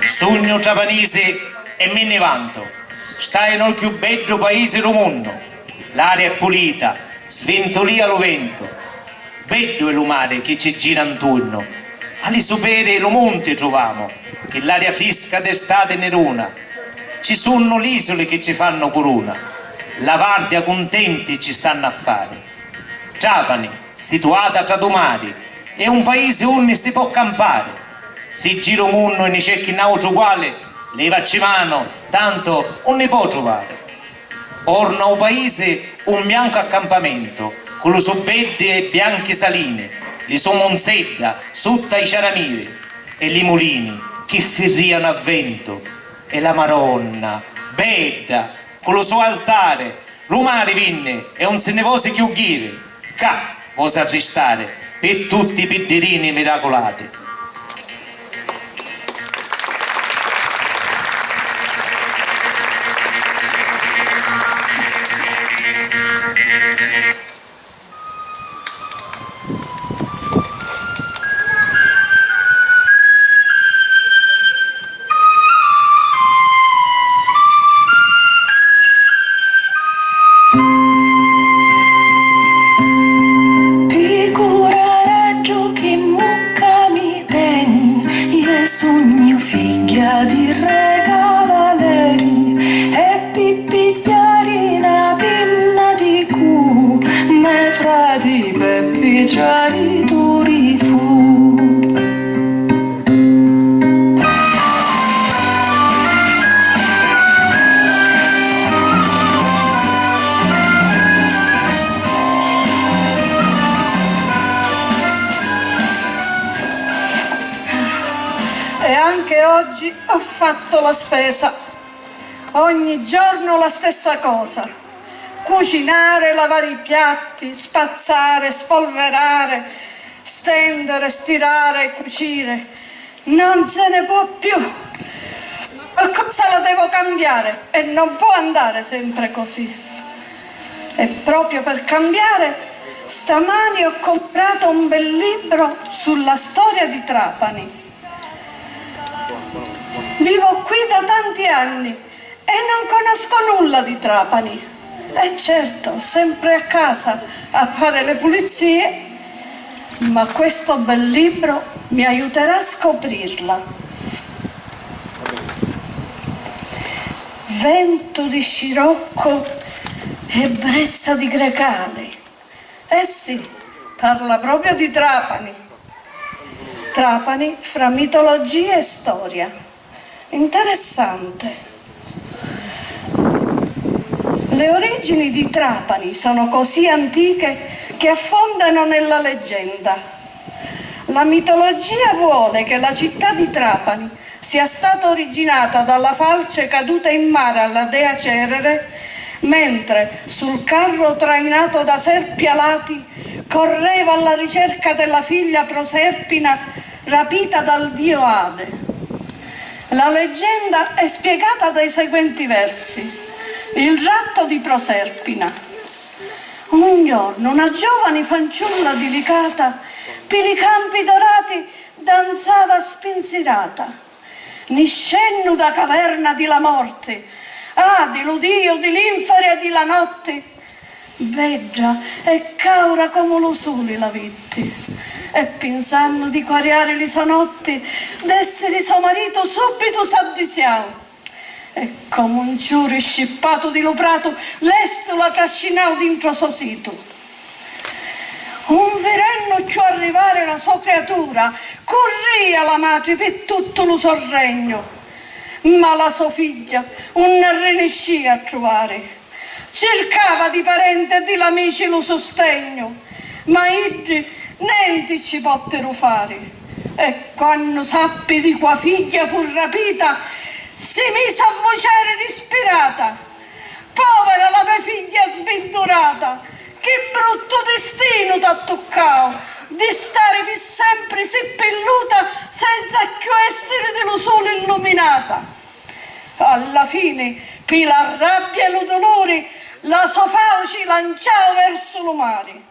Sogno trapanese e me ne vanto, stai nel più bello paese del mondo, l'aria è pulita, sventolia lo vento, bello è lo mare che ci gira intorno, alle supere lo monte troviamo, che l'aria fresca d'estate nerona, ci sono le isole che ci fanno corona, la Vardia contenti ci stanno a fare. Trapani, situata tra due mari, è un paese dove si può campare. Se giro mondo e ne cerchi un altro uguale, levaci mano, tanto non ne può trovare. Orna un paese un bianco accampamento, con le sue belle e bianche saline, le sue monsedda sotto ai ciaramiri, e i mulini che ferriano a vento, e la Maronna, bella, con il suo altare, lo mare vinne e non se ne vuole chiudere, ca vuole arrestare per tutti i pedderini miracolati. Sogno figlia di re cavaleri e pippigliarina pinna di cu, me frati peppi traditori fu. E anche oggi ho fatto la spesa, ogni giorno la stessa cosa, cucinare, lavare i piatti, spazzare, spolverare, stendere, stirare, cucire, non se ne può più. Ma cosa la devo cambiare? E non può andare sempre così. E proprio per cambiare, stamani ho comprato un bel libro sulla storia di Trapani. Vivo qui da tanti anni e non conosco nulla di Trapani. E certo, sempre a casa a fare le pulizie, ma questo bel libro mi aiuterà a scoprirla. Vento di scirocco e brezza di grecali. Eh sì, parla proprio di Trapani. Trapani fra mitologia e storia. Interessante. Le origini di Trapani sono così antiche che affondano nella leggenda. La mitologia vuole che la città di Trapani sia stata originata dalla falce caduta in mare alla dea Cerere, mentre sul carro trainato da serpi alati correva alla ricerca della figlia Proserpina rapita dal dio Ade. La leggenda è spiegata dai seguenti versi. Il ratto di Proserpina. Un giorno una giovane fanciulla delicata, per i campi dorati, danzava spensierata. Niscennu da caverna di la morte, di l'udio, di l'inferi e di la notte, veggia e caura come lo sole la vitti. E pensando di quariare li sonotti, d'essere suo marito subito s'addisiao. E come un ciure scippato di luprato, lesto la trascinao dentro suo sito. Un virenno più arrivare la sua creatura, corria la madre per tutto lo suo regno. Ma la sua figlia non rinescia a trovare. Cercava di parenti e di amici lo sostegno, ma iddi niente ci pottero fare. E quando sappi di qua figlia fu rapita, si mise a vociare disperata. Povera la mia figlia sventurata, che brutto destino t'ha toccato, di stare per sempre seppelluta senza più essere dello sole illuminata. Alla fine, per la rabbia e lo dolore, la sua fauci lanciava verso il mare.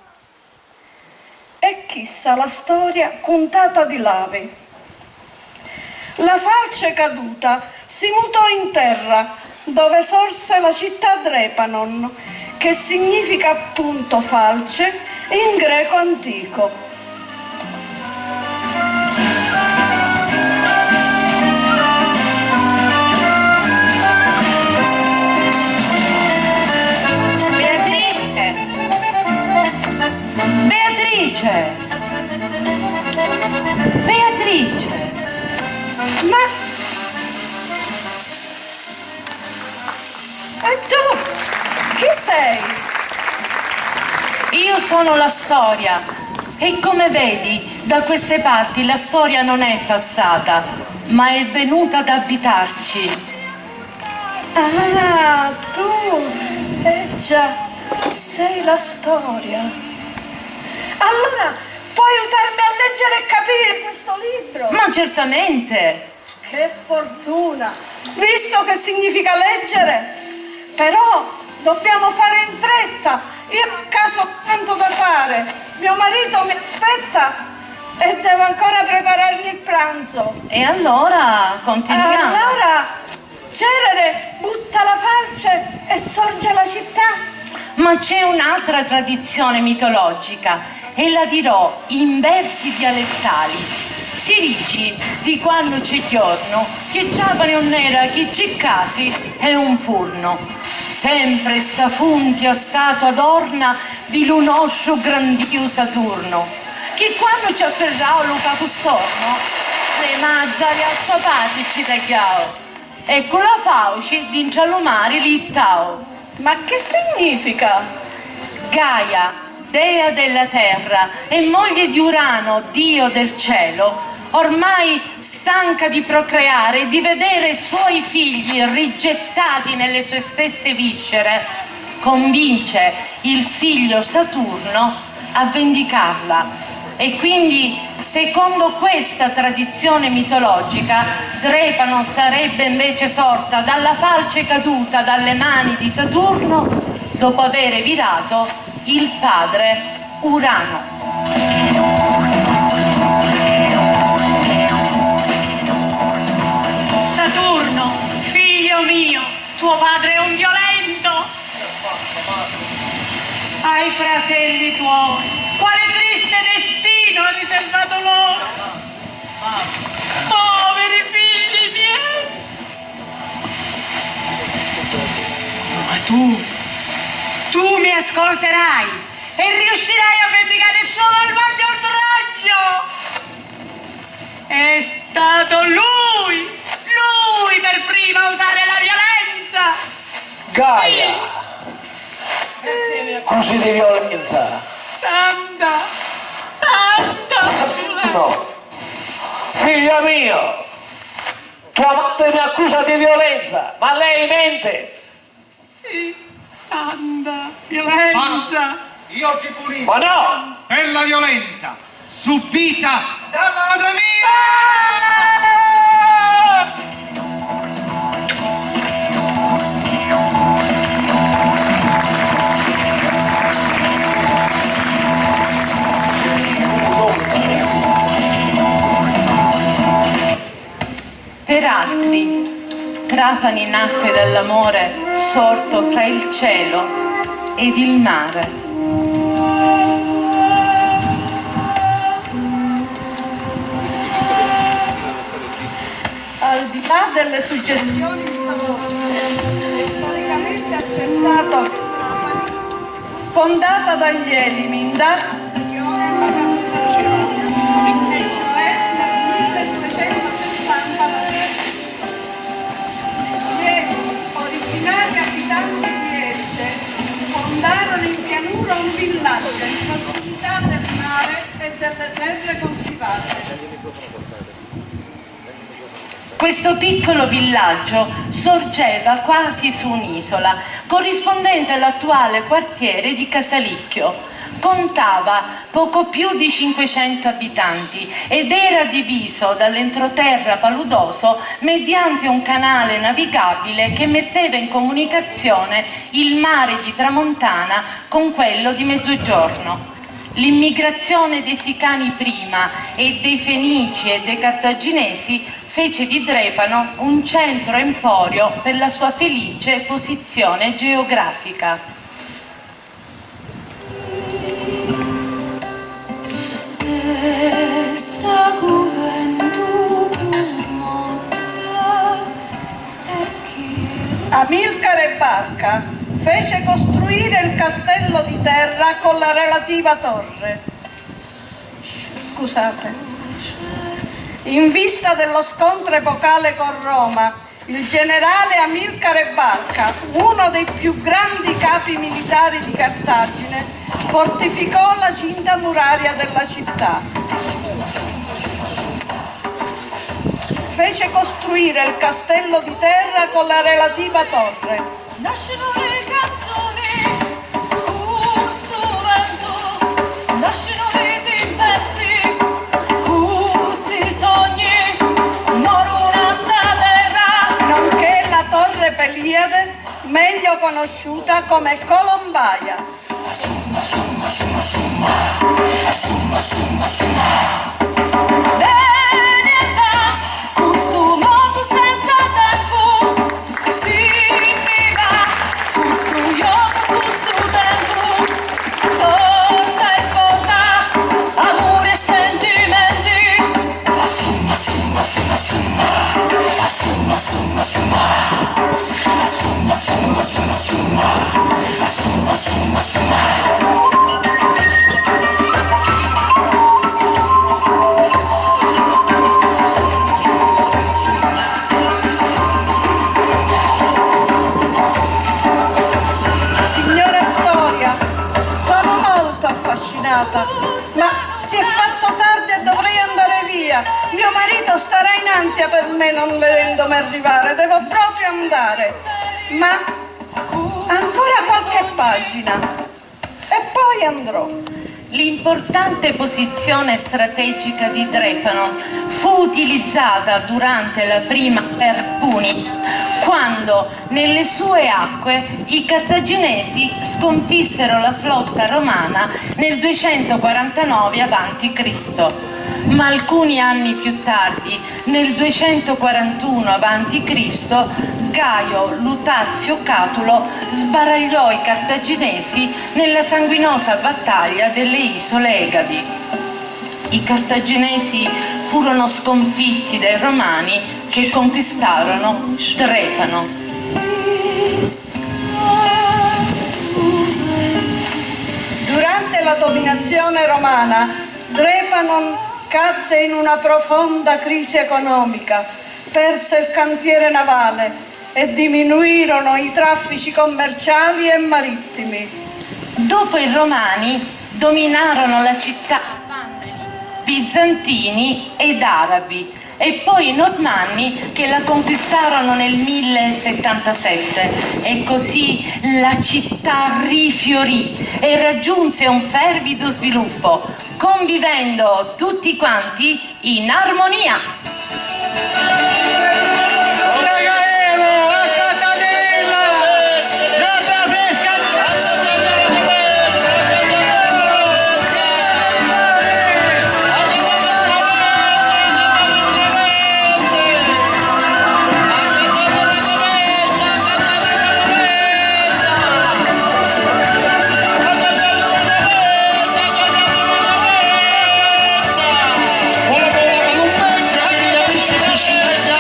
E chissà la storia contata di lavi. La falce caduta si mutò in terra, dove sorse la città Drepanon, che significa appunto falce in greco antico. Beatrice! Ma... E tu? Chi sei? Io sono la storia e come vedi da queste parti la storia non è passata, ma è venuta ad abitarci. Ah, tu! Già, sei la storia. Allora, puoi aiutarmi a leggere e capire questo libro? Ma certamente! Che fortuna! Visto che significa leggere, però dobbiamo fare in fretta. Io a casa ho tanto da fare. Mio marito mi aspetta e devo ancora preparargli il pranzo. E allora continuiamo. Allora, Cerere butta la falce e sorge la città. Ma c'è un'altra tradizione mitologica e la dirò in versi dialettali. Si dice di quando c'è giorno che Trapani non era che c'è casi è un furno. Sempre sta funti a stato adorna di lunoscio grandio Saturno, che quando ci afferrao Luca Custorno le mazzari al sapati ci tagliao e con la fauci di incialumare l'ittao. Ma che significa? Gaia, dea della terra e moglie di Urano, dio del cielo, ormai stanca di procreare e di vedere i suoi figli rigettati nelle sue stesse viscere, convince il figlio Saturno a vendicarla. E quindi, secondo questa tradizione mitologica, Drepano sarebbe invece sorta dalla falce caduta dalle mani di Saturno dopo aver virato il padre Urano. Saturno, figlio mio, tuo padre è un violento. Ai fratelli tuoi, quale triste destino ha riservato loro. Poveri figli miei. Ma tu mi ascolterai e riuscirai a vendicare il suo malvagio oltraggio. È stato lui per prima a usare la violenza. Gaia! Così di violenza! Tanta violenza. No! Figlio mio! Tua madre mi accusa di violenza, ma lei mente! Sì, tanta violenza. Io ti punisco Ma no! per la violenza subita dalla madre mia! Per altri, Trapani nacque dall'amore sorto fra il cielo ed il mare. Al di là delle suggestioni mitologiche, è storicamente accertato che Trapani, fondata dagli Elimi in data anteriore alla capitolazione, e cioè nel 1260 gli originari abitanti di Elce fondarono in pianura un villaggio in prossimità del mare e delle terre coltivate. Questo piccolo villaggio sorgeva quasi su un'isola, corrispondente all'attuale quartiere di Casalicchio. Contava poco più di 500 abitanti, ed era diviso dall'entroterra paludoso mediante un canale navigabile che metteva in comunicazione il mare di Tramontana con quello di Mezzogiorno. L'immigrazione dei Sicani prima e dei Fenici e dei Cartaginesi fece di Drepano un centro emporio per la sua felice posizione geografica. Questa gioventù Amilcare Barca fece costruire il castello di terra con la relativa torre. Scusate. In vista dello scontro epocale con Roma, il generale Amilcare Barca, uno dei più grandi capi militari di Cartagine, fortificò la cinta muraria della città. Fece costruire il castello di terra con la relativa torre. Nascono le canzoni, questo vento, nascono le tempeste, questi sogni, morono sta terra. Nonché la torre Peliade, meglio conosciuta come Colombaia. Questo mondo senza tempo si viva, questo gioco, questo tempo, porta e svolta, amore e sentimenti. Signora Storia, sono molto affascinata, ma si è fatto tardi e dovrei andare via. Mio marito starà in ansia per me non vedendomi arrivare, devo proprio andare. Ma ancora qualche pagina e poi andrò. L'importante posizione strategica di Drepano fu utilizzata durante la prima guerra punica, quando nelle sue acque i cartaginesi sconfissero la flotta romana nel 249 a.C. Ma alcuni anni più tardi, nel 241 a.C., Gaio Lutazio Catulo sbaragliò i cartaginesi nella sanguinosa battaglia delle isole Egadi. I cartaginesi furono sconfitti dai romani che conquistarono Drepano. Durante la dominazione romana, Drepano cadde in una profonda crisi economica, perse il cantiere navale e diminuirono i traffici commerciali e marittimi. Dopo i romani dominarono la città vandali, bizantini ed arabi, e poi i normanni che la conquistarono nel 1077, e così la città rifiorì e raggiunse un fervido sviluppo, convivendo tutti quanti in armonia. Pesce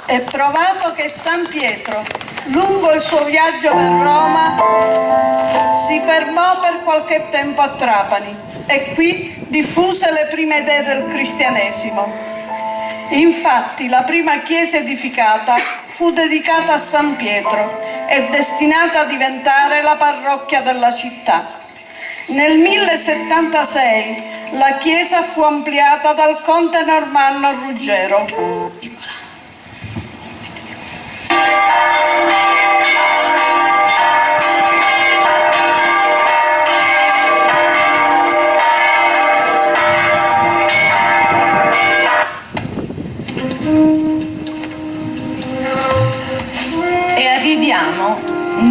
È provato che San Pietro, lungo il suo viaggio per Roma, si fermò per qualche tempo a Trapani e qui diffuse le prime idee del cristianesimo. Infatti la prima chiesa edificata fu dedicata a San Pietro e destinata a diventare la parrocchia della città. Nel 1076 la chiesa fu ampliata dal conte normanno Ruggero. E arriviamo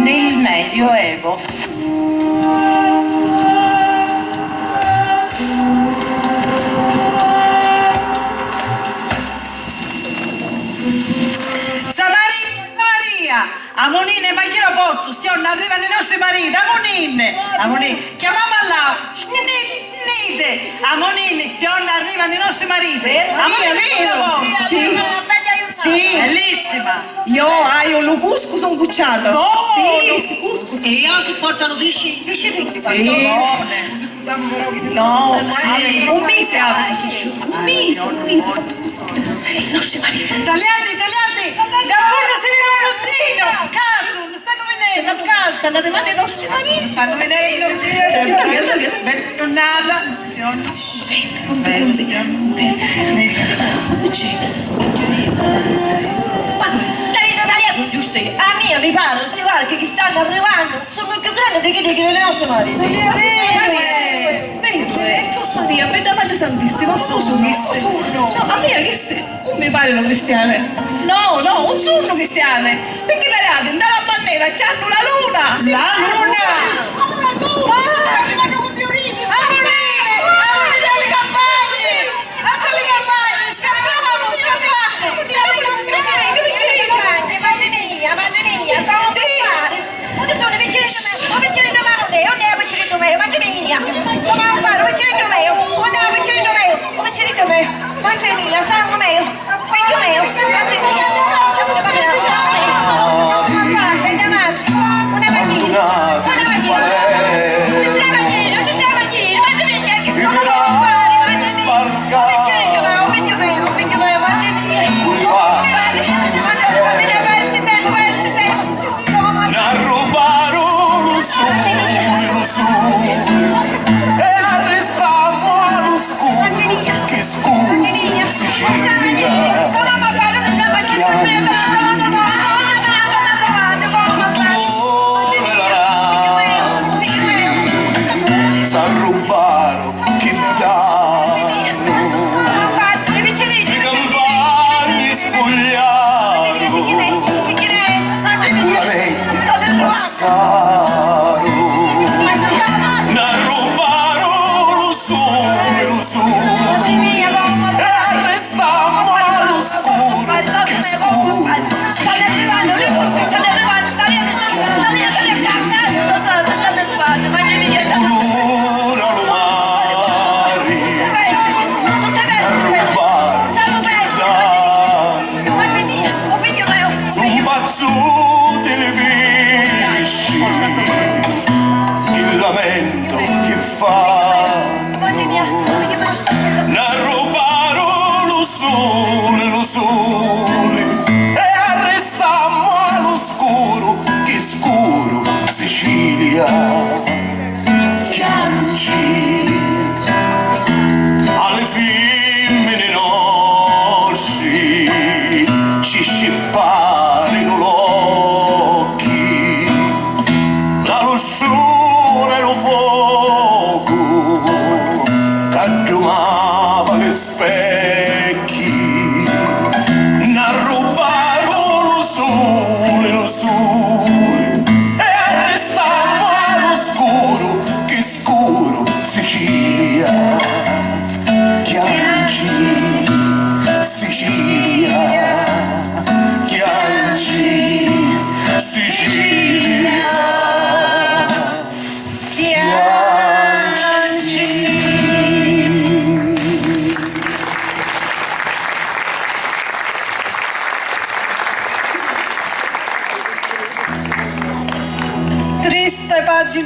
nel Medioevo. Maria, a Monine, ma chi lo porto? Stiamo arrivando i nostri mariti, a Monine, chiamiamo là, nite, a Monine, stiamo arrivando i nostri mariti, a Monine, Sì. Sì. bellissima. Io ho un cuscus un bucciato. No, Sì, cuscus. e io supportano pesci fritti. Sì. No, un mese apre. Un mese. Non mariti. Tagliati, da forno si viene uno strino, caso, stanno venendo, caso. Stanno arrivando i nostri mariti. Stanno venendo, bentornata, La vita italiana giusto io. A mia mi pare, si guarda che stanno arrivando, sono più grandi di che le nostre mariti. Maria, per davanti santissimo, no, a me che se non mi pare una cristiana. No, un surno cristiane. Perché tagliate, dalla bandiera c'hanno la luna. la luna!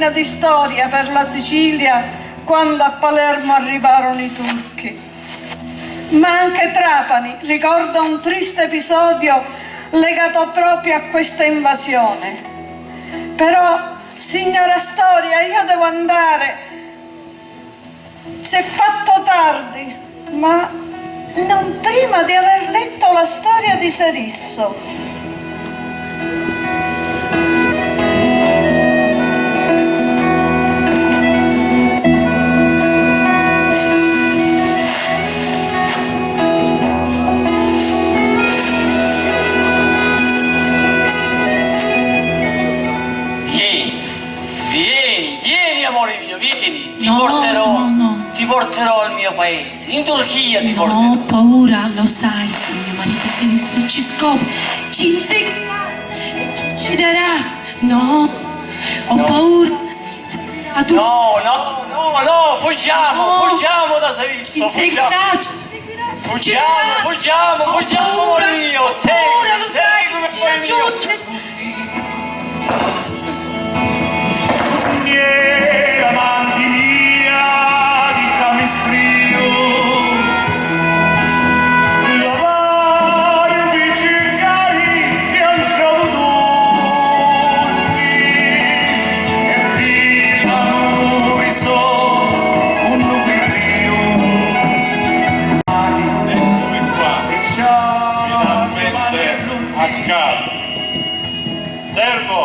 pagina di storia per la Sicilia quando a Palermo arrivarono i turchi. Ma anche Trapani ricorda un triste episodio legato proprio a questa invasione. Però, signora storia, io devo andare. Si è fatto tardi, ma non prima di aver letto la storia di Serisso. Vieni amore mio, vieni, ti porterò al mio paese, in Turchia ti porterò. Non ho paura, lo sai, se mio marito Serisso ci scopre, ci inseguirà e ci ucciderà. No, ho paura. No, fuggiamo da Serisso, fuggiamo, amore mio, Ora lo sai, ci raggiunge. Amanti mia di Camistrio, la vai vicini e andiamo tutti e prima noi so un figlio. Eccomi qua, finalmente a casa. Servo!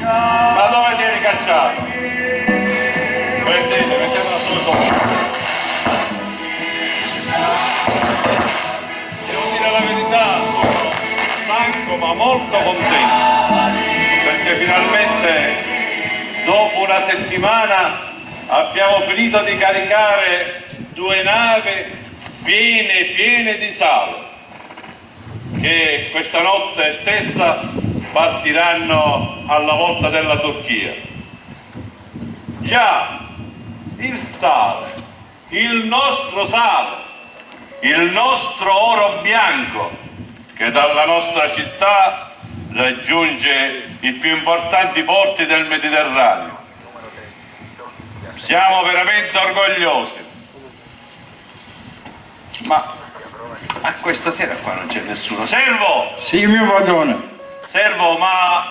Ma dove ti eri cacciato? Prendete, mettetela sul sopra. Devo dire la verità, sono stanco ma molto contento, perché finalmente dopo una settimana abbiamo finito di caricare 2 navi piene di sale, che questa notte stessa partiranno alla volta della Turchia. Già, il sale, il nostro sale, il nostro oro bianco, che dalla nostra città raggiunge i più importanti porti del Mediterraneo. Siamo veramente orgogliosi. Ma a questa sera qua non c'è nessuno. Servo! Sì, mio padrone. Servo, ma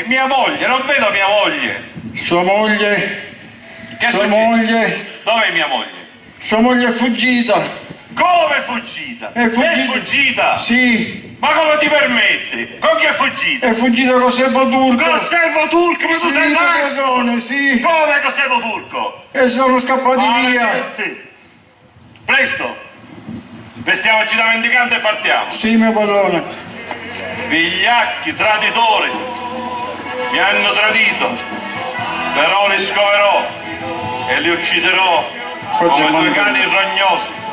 mia moglie, non vedo mia moglie. Sua moglie. Che Sua succede? moglie. Dov'è mia moglie? Sua moglie è fuggita. Come è fuggita? È fuggita. È fuggita? Sì, Ma come ti permetti? Con chi è fuggita? è fuggita col servo turco. Col servo turco, ma tu Sì, sei pazzo? padrone, sì. Come col servo turco? E sono scappati via. Maledetti. Presto, vestiamoci da mendicante e partiamo. Sì, mio padrone. Vigliacchi, traditori, mi hanno tradito, però li scoverò e li ucciderò come 2 cani rognosi.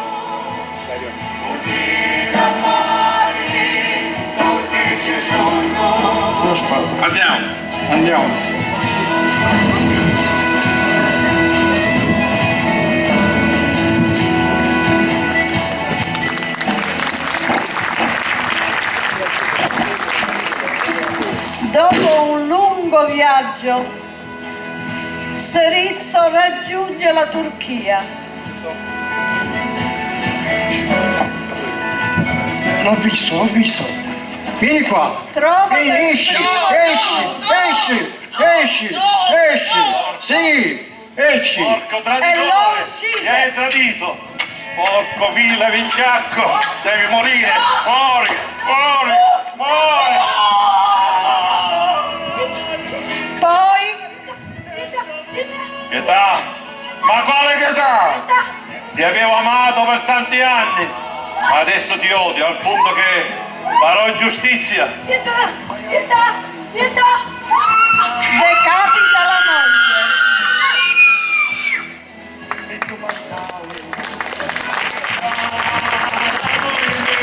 Andiamo. Andiamo. Dopo un lungo viaggio, Serisso raggiunge la Turchia. L'ho visto. Vieni qua. Trova Vieni, del esci. Sì, esci. Porco E lo traditore, uccide. mi hai tradito. Porco vile vigliacco, devi morire. Muori. Poi Pietà, ma quale pietà? Ti avevo amato per tanti anni, ma adesso ti odio al punto che farò giustizia. decapita la moglie.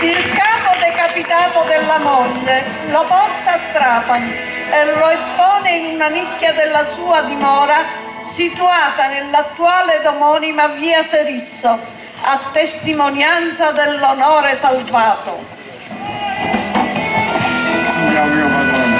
Il capo decapitato della moglie lo porta a Trapani e lo espone in una nicchia della sua dimora situata nell'attuale ed omonima via Serisso, a testimonianza dell'onore salvato. Andiamo, mio padrone.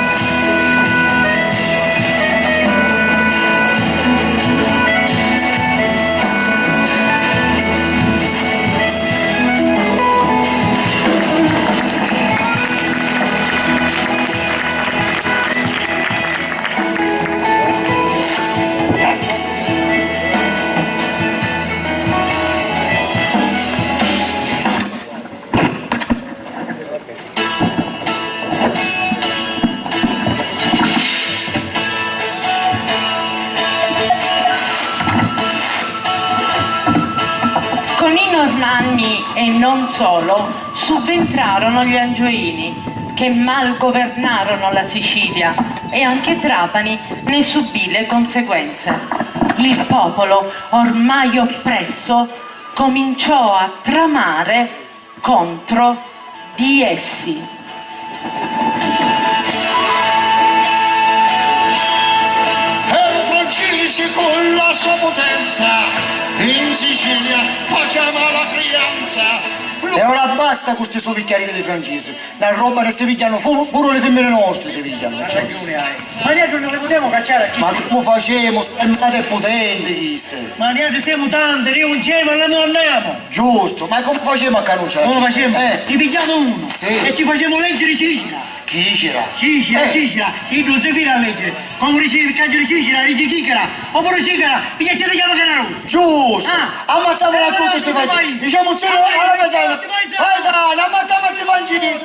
Normanni e non solo subentrarono gli Angioini, che mal governarono la Sicilia, e anche Trapani ne subì le conseguenze. Il popolo, ormai oppresso, cominciò a tramare contro di essi. Francesi con la sua potenza in Sicilia faceva la crianza. E ora basta con queste sovicchiarie dei francesi, la roba che si pigliano, pure le femmine nostre si pigliano. Ma ragione hai. Ma noi non le potevo cacciare a chi? Ma come facciamo? Spermate è potente queste. Ma noi siamo tanti, io un gemo e non andiamo. Giusto, ma come facciamo a canunciare? Come facciamo? Ti pigliamo uno. Sì. E ci facciamo leggere Cicera. Chicera? Cicera. Io non si fila a leggere. Quando ricevi il caccio di Cicera, dici Chicera. Oppure Cicera, perché ci chiama Canaruzzo. Giusto. Ammazziamola a tutti questi francesi. Diciamo un zero alla paesana. Paesana, ammazziamo questi francesi.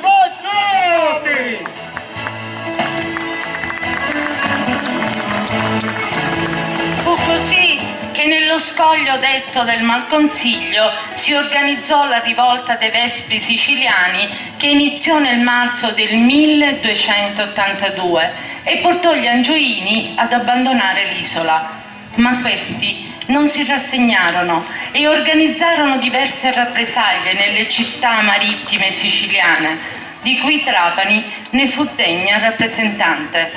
Fu così che nello scoglio detto del Malconsiglio si organizzò la rivolta dei Vespri siciliani, che iniziò nel marzo del 1282 e portò gli Angioini ad abbandonare l'isola. Ma questi non si rassegnarono e organizzarono diverse rappresaglie nelle città marittime siciliane, di cui Trapani ne fu degna rappresentante.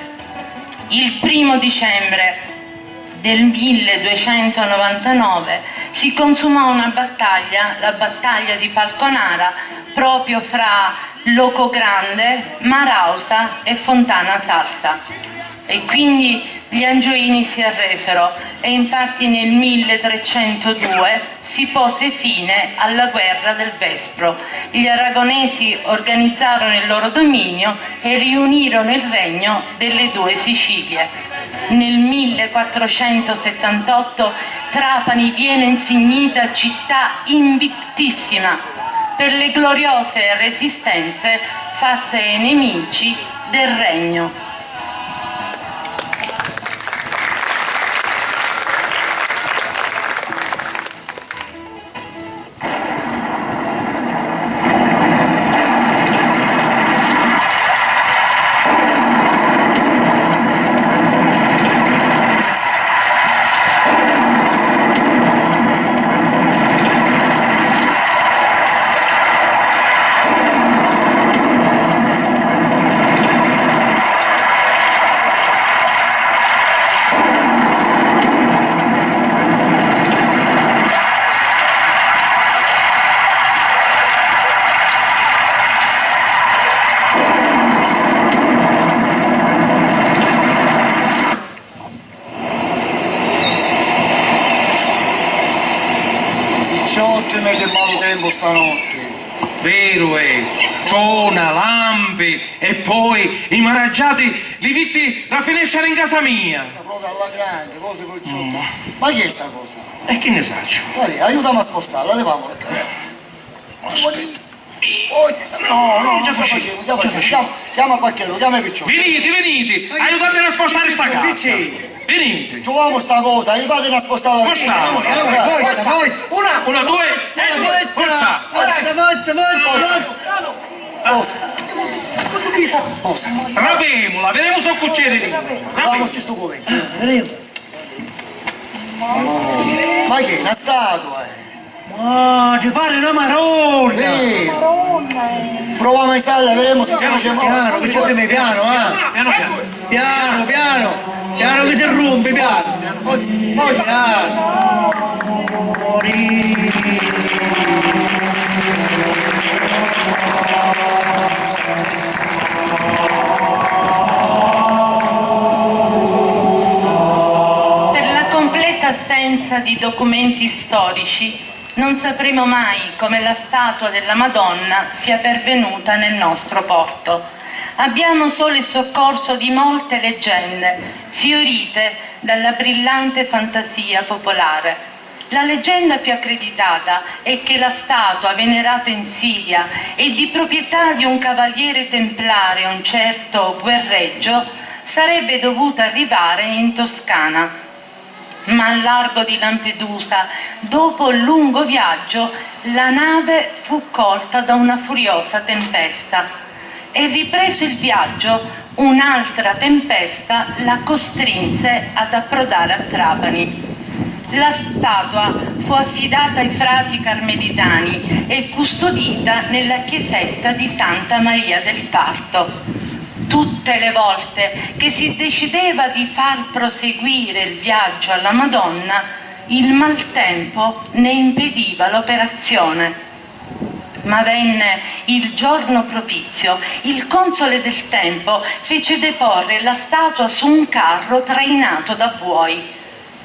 Il 1° dicembre del 1299 si consumò una battaglia, la battaglia di Falconara, proprio fra Locogrande, Marausa e Fontana Salsa. E quindi gli Angioini si arresero e infatti nel 1302 si pose fine alla guerra del Vespro. Gli aragonesi organizzarono il loro dominio e riunirono il regno delle due Sicilie. Nel 1478 Trapani viene insignita città invictissima per le gloriose resistenze fatte ai nemici del regno. Ottime che malo tempo stanotte. Vero è, ciona, lampi e poi i maraggiati li vitti la finestra in casa mia. Proprio alla grande, cose col ciotto. Ma che è sta cosa? E che ne saccio? Dai, aiutami a spostarla, leviamola. No, già facciamo. Chiama Pacchiero, chiama i picciotti. Venite, aiutatemi a spostare sta casa. Venite. Troviamo sta cosa, aiutatemi a spostare la Spostiamo. Forza. Una, due, forza. Cosa? Rapemola, vedremo se cucciere. Rapiamoci sto covento. Ma che è una statua, Ma ti pare una maronna? Proviamo a insalla, vedremo se ci facciamo. Piano, picciottemi, piano, Piano che si rompe, piano. Per la completa assenza di documenti storici non sapremo mai come la statua della Madonna sia pervenuta nel nostro porto. Abbiamo solo il soccorso di molte leggende, fiorite dalla brillante fantasia popolare. La leggenda più accreditata è che la statua venerata in Siria e di proprietà di un cavaliere templare, un certo Guerreggio, sarebbe dovuta arrivare in Toscana. Ma al largo di Lampedusa, dopo il lungo viaggio, la nave fu colta da una furiosa tempesta e, ripreso il viaggio, un'altra tempesta la costrinse ad approdare a Trapani. La statua fu affidata ai frati carmelitani e custodita nella chiesetta di Santa Maria del Parto. Tutte le volte che si decideva di far proseguire il viaggio alla Madonna, il maltempo ne impediva l'operazione. Ma venne il giorno propizio, il console del tempo fece deporre la statua su un carro trainato da buoi.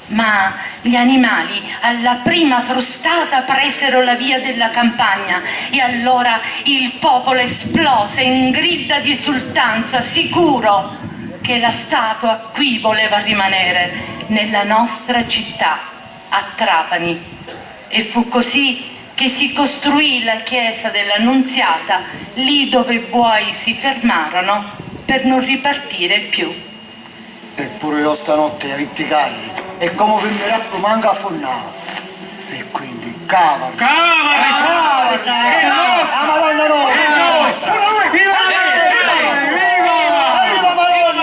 Ma gli animali alla prima frustata presero la via della campagna e allora il popolo esplose in grida di esultanza, sicuro che la statua qui voleva rimanere, nella nostra città, a Trapani. E fu così che si costruì la chiesa dell'Annunziata, lì dove i buoi si fermarono per non ripartire più. Eppure io stanotte ritti carri e come venderebbe manca a fonnare. E quindi cava! La Madonna no! Viva Madonna!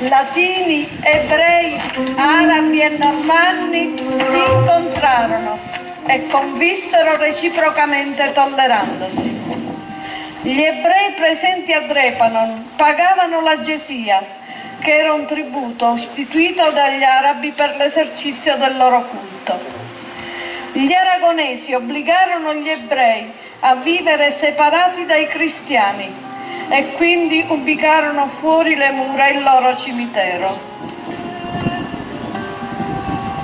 Latini, ebrei, arabi e normanni si incontrarono e convissero reciprocamente tollerandosi. Gli ebrei presenti a Drepanon pagavano la gesia, che era un tributo istituito dagli arabi per l'esercizio del loro culto. Gli aragonesi obbligarono gli ebrei a vivere separati dai cristiani e quindi ubicarono fuori le mura il loro cimitero.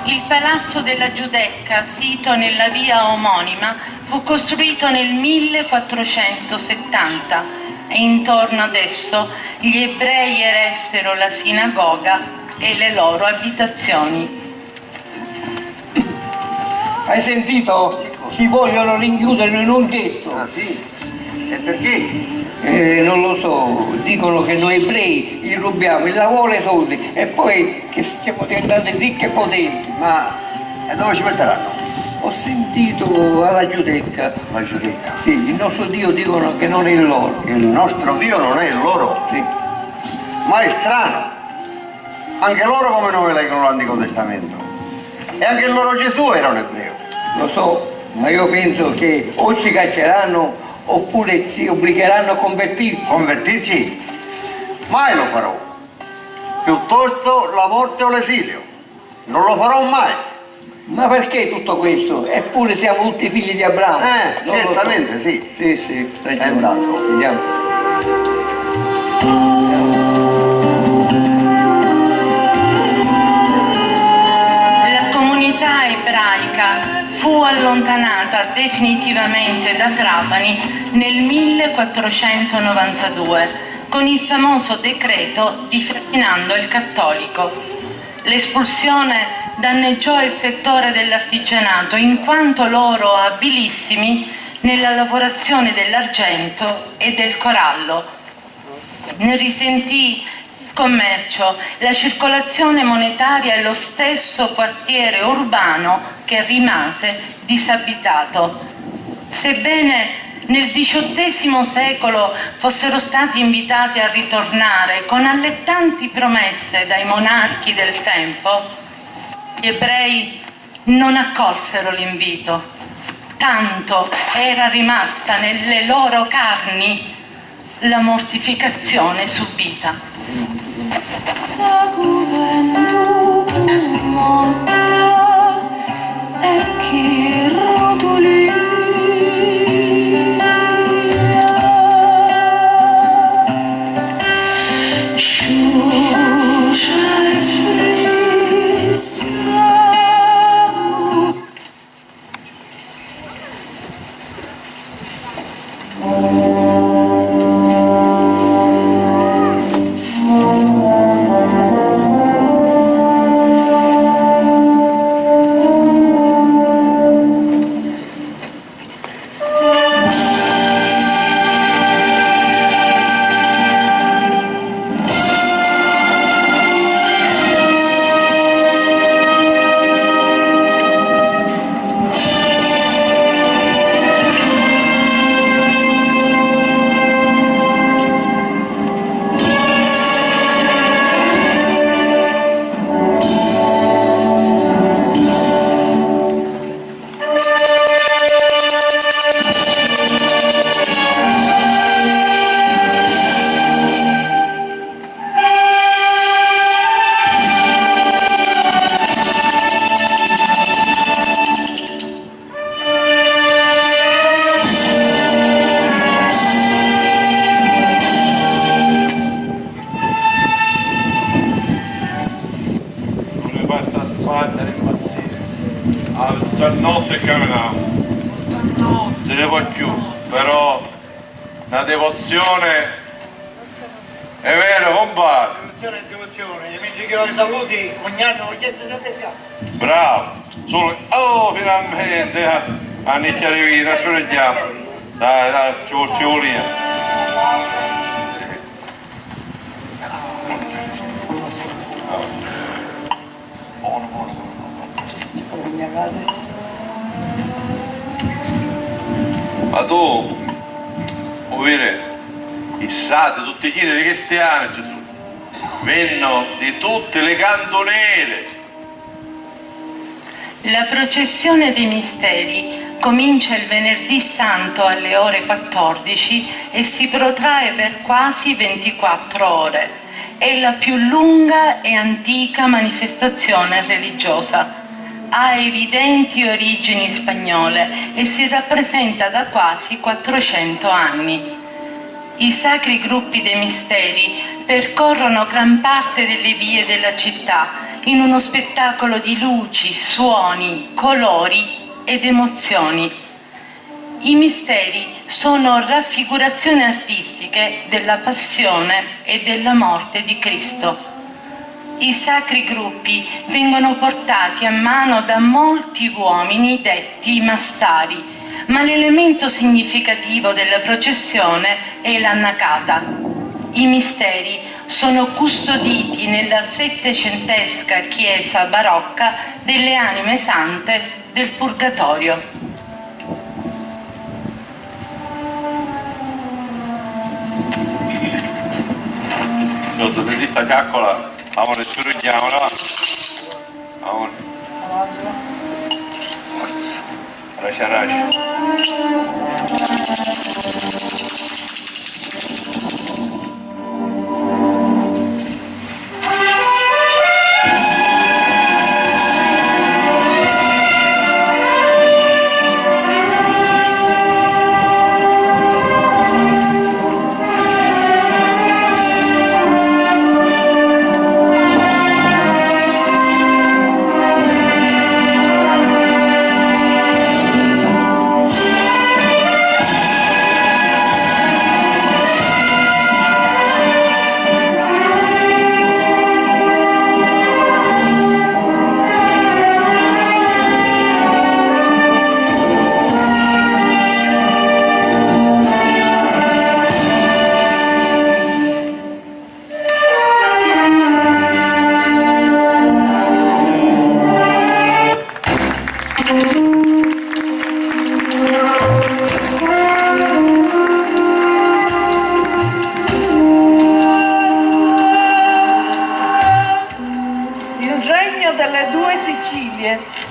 Il palazzo della Giudecca, sito nella via omonima, fu costruito nel 1470 e intorno ad esso gli ebrei eressero la sinagoga e le loro abitazioni. Hai sentito? Si vogliono rinchiudere in un ghetto. Ah sì? E perché? Non lo so, dicono che noi ebrei gli rubiamo il lavoro e i soldi e poi che stiamo diventando ricchi e potenti. Ma e dove ci metteranno? Ho sentito alla Giudecca. La Giudecca? Sì, il nostro Dio dicono che non è il loro. Il nostro Dio non è il loro? Sì. Ma è strano. Anche loro come noi leggono l'Antico Testamento. E anche il loro Gesù era un ebreo. Lo so, ma io penso che o ci cacceranno oppure ci obbligheranno a convertirci. Convertirci? Mai lo farò. Piuttosto la morte o l'esilio. Non lo farò mai. Ma perché tutto questo? Eppure siamo tutti figli di Abramo. Certamente so. sì. Sì, ragione. Intanto. Vediamo. La comunità ebraica fu allontanata definitivamente da Trapani nel 1492 con il famoso decreto di Ferdinando il Cattolico. L'espulsione danneggiò il settore dell'artigianato in quanto loro abilissimi nella lavorazione dell'argento e del corallo. Ne risentì il commercio, la circolazione monetaria e lo stesso quartiere urbano che rimase disabitato. Sebbene nel XVIII secolo fossero stati invitati a ritornare con allettanti promesse dai monarchi del tempo, gli ebrei non accolsero l'invito, tanto era rimasta nelle loro carni la mortificazione subita. La gioventù morta e chi rotoli non se ne può più, però la devozione è vero, compadre. Devozione, mentre che io saluti ogni anno non chiede sempre più. Bravo, solo, oh, finalmente, a nicchiare vita, scorreggiamo. Dai, ci vuole. Ma tu, vuoi vedere, i sati, tutti i chiedi di cristiani, vengono di tutte le cantoniere. La processione dei misteri comincia il venerdì santo alle ore 14 e si protrae per quasi 24 ore. È la più lunga e antica manifestazione religiosa. Ha evidenti origini spagnole e si rappresenta da quasi 400 anni. I sacri gruppi dei misteri percorrono gran parte delle vie della città in uno spettacolo di luci, suoni, colori ed emozioni. I misteri sono raffigurazioni artistiche della passione e della morte di Cristo. I sacri gruppi vengono portati a mano da molti uomini detti massari, ma l'elemento significativo della processione è l'annacata. I misteri sono custoditi nella settecentesca chiesa barocca delle Anime Sante del Purgatorio. Lo zootecista chiaccola, amore, scorreggiamola. Amore. Racia.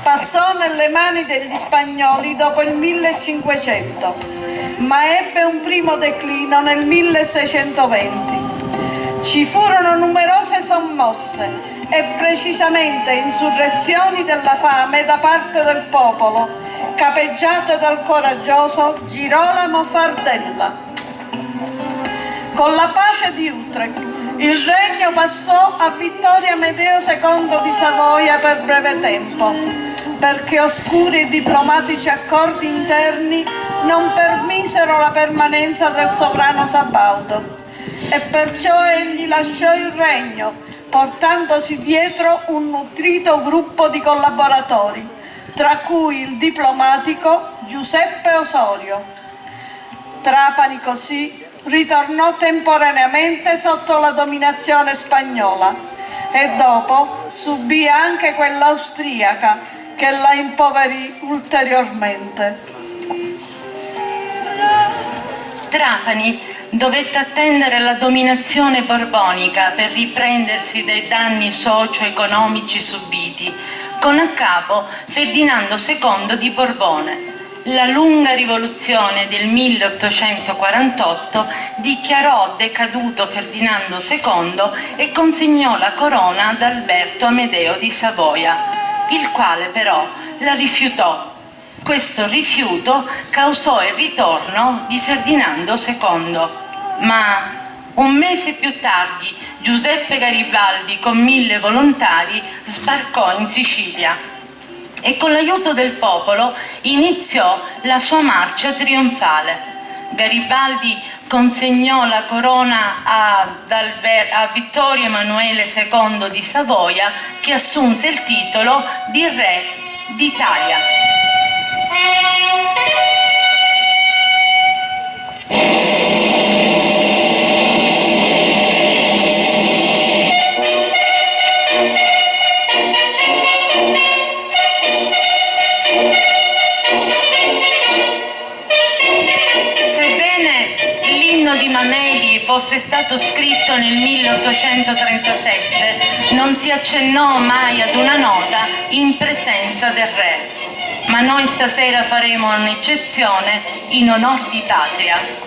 Passò nelle mani degli spagnoli dopo il 1500, ma ebbe un primo declino nel 1620. Ci furono numerose sommosse e precisamente insurrezioni della fame da parte del popolo, capeggiate dal coraggioso Girolamo Fardella. Con la pace di Utrecht il regno passò a Vittorio Amedeo II di Savoia per breve tempo, perché oscuri e diplomatici accordi interni non permisero la permanenza del sovrano sabaudo, e perciò egli lasciò il regno, portandosi dietro un nutrito gruppo di collaboratori, tra cui il diplomatico Giuseppe Osorio. Trapani così ritornò temporaneamente sotto la dominazione spagnola e dopo subì anche quella austriaca che la impoverì ulteriormente. Trapani dovette attendere la dominazione borbonica per riprendersi dai danni socio-economici subiti, con a capo Ferdinando II di Borbone. La lunga rivoluzione del 1848 dichiarò decaduto Ferdinando II e consegnò la corona ad Alberto Amedeo di Savoia, il quale però la rifiutò. Questo rifiuto causò il ritorno di Ferdinando II, ma un mese più tardi Giuseppe Garibaldi con 1000 volontari sbarcò in Sicilia. e con l'aiuto del popolo iniziò la sua marcia trionfale. Garibaldi consegnò la corona a Vittorio Emanuele II di Savoia, che assunse il titolo di Re d'Italia. Di Mameli fosse stato scritto nel 1837, non si accennò mai ad una nota in presenza del re. Ma noi stasera faremo un'eccezione in onor di patria.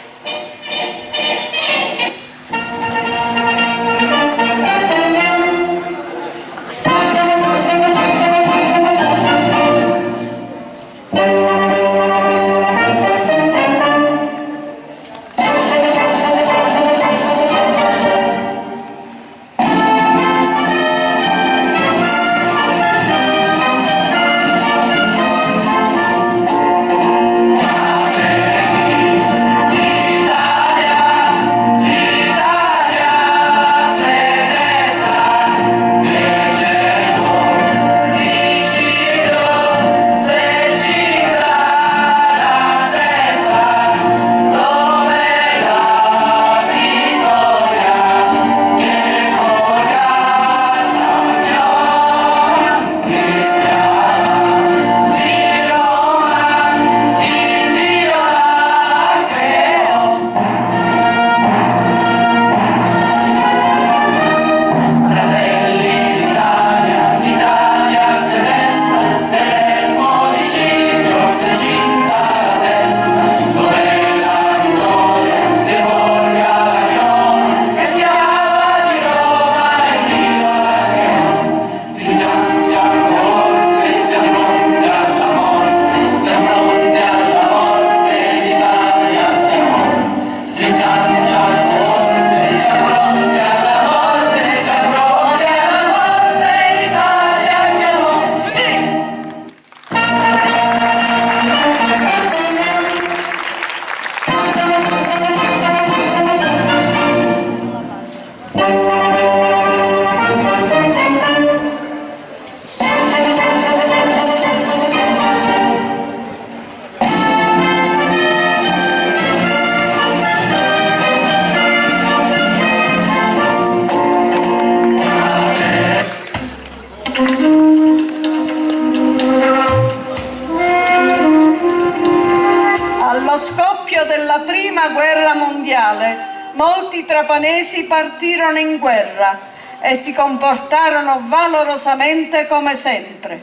Allo scoppio della prima guerra mondiale, molti trapanesi partirono in guerra e si comportarono valorosamente come sempre.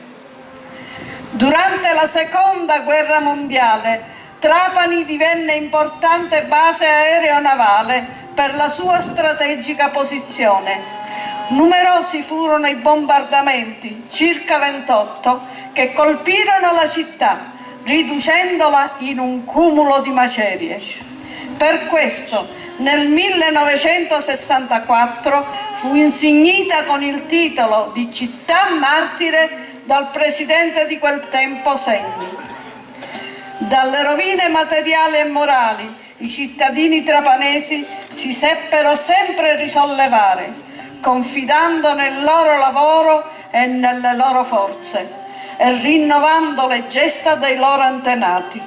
Durante la seconda guerra mondiale, Trapani divenne importante base aeronavale per la sua strategica posizione. Numerosi furono i bombardamenti, circa 28, che colpirono la città, riducendola in un cumulo di macerie. Per questo, nel 1964 fu insignita con il titolo di città martire dal presidente di quel tempo Segni. Dalle rovine materiali e morali i cittadini trapanesi si seppero sempre risollevare, confidando nel loro lavoro e nelle loro forze e rinnovando le gesta dei loro antenati.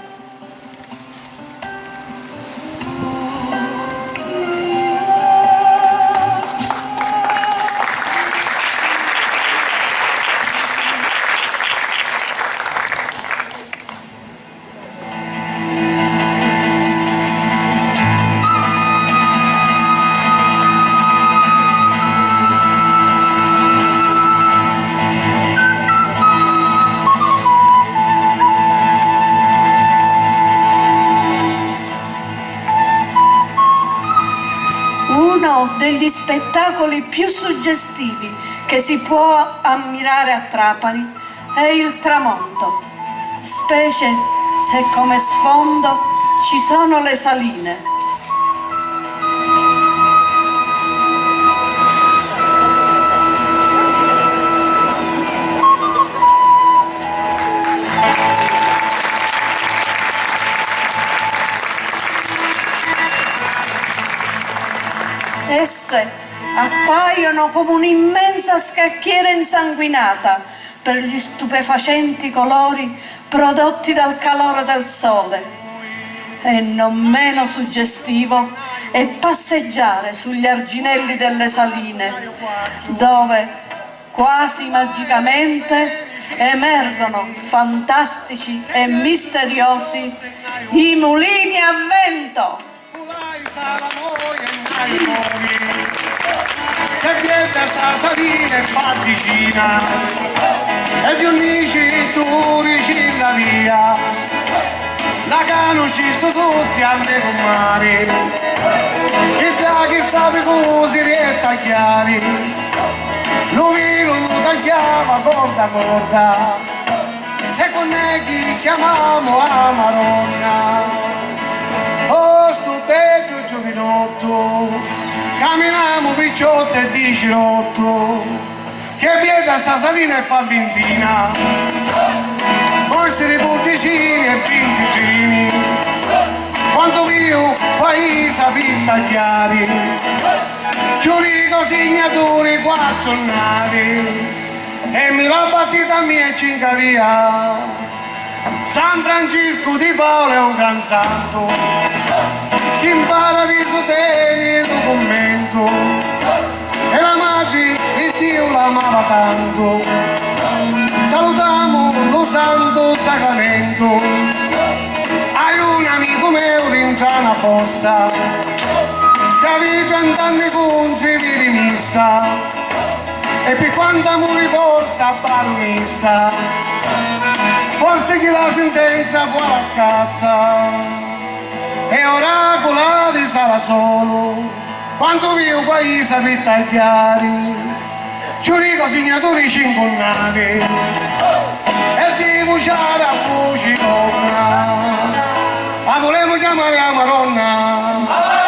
Uno degli spettacoli più suggestivi che si può ammirare a Trapani è il tramonto, specie se come sfondo ci sono le saline. Esse appaiono come un'immensa scacchiera insanguinata per gli stupefacenti colori prodotti dal calore del sole. E non meno suggestivo è passeggiare sugli arginelli delle saline, dove quasi magicamente emergono fantastici e misteriosi i mulini a vento. Che vieta sta salina e fa vicina, e di unici turici la via, la conosci sto tutti alle comari, i piaghi sapi fusi e tagliari, lo vino lo tagliava corda corda, e con chi chiamavamo a Maronna. Oh, sto bello giovinotto, camminiamo picciotto e di cirotto, che vieta sta salina e fa vintina, forse di botticini e vinticini, quando io paese per tagliare, giurico segnatori quattro navi, e mi la battita mia e cinque via. San Francesco di Paolo è un gran santo, che in paradiso tiene il documento, e la magia di Dio l'amava tanto. Salutiamo lo santo sacramento, hai un amico mio in una fossa, che aveva 100 anni con si rimessa, e per quando mi riporta a baronessa, forse che la sentenza fu la scassa, e oracolare sarà solo quando io paese per tagliare, giurico segnatori cinquannati, e di cuciare a voce donna, la volemo chiamare a Maronna.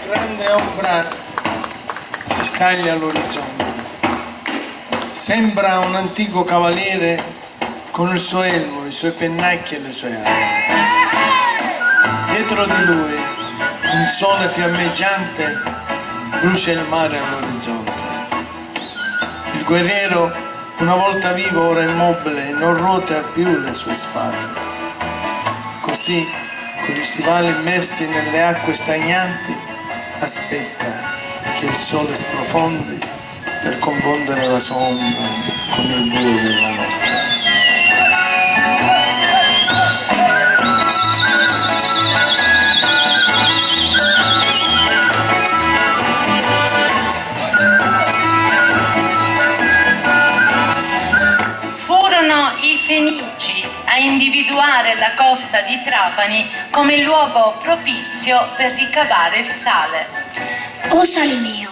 Grande ombra si staglia all'orizzonte. Sembra un antico cavaliere con il suo elmo, i suoi pennacchi e le sue armi. Dietro di lui un sole fiammeggiante brucia il mare all'orizzonte. Il guerriero, una volta vivo, ora immobile, non ruota più le sue spalle. Così, con gli stivali immersi nelle acque stagnanti, aspetta che il sole sprofondi per confondere la sua ombra con il buio della notte. Furono i Fenici a individuare la costa di Trapani come luogo propizio per ricavare il sale. O sale mio,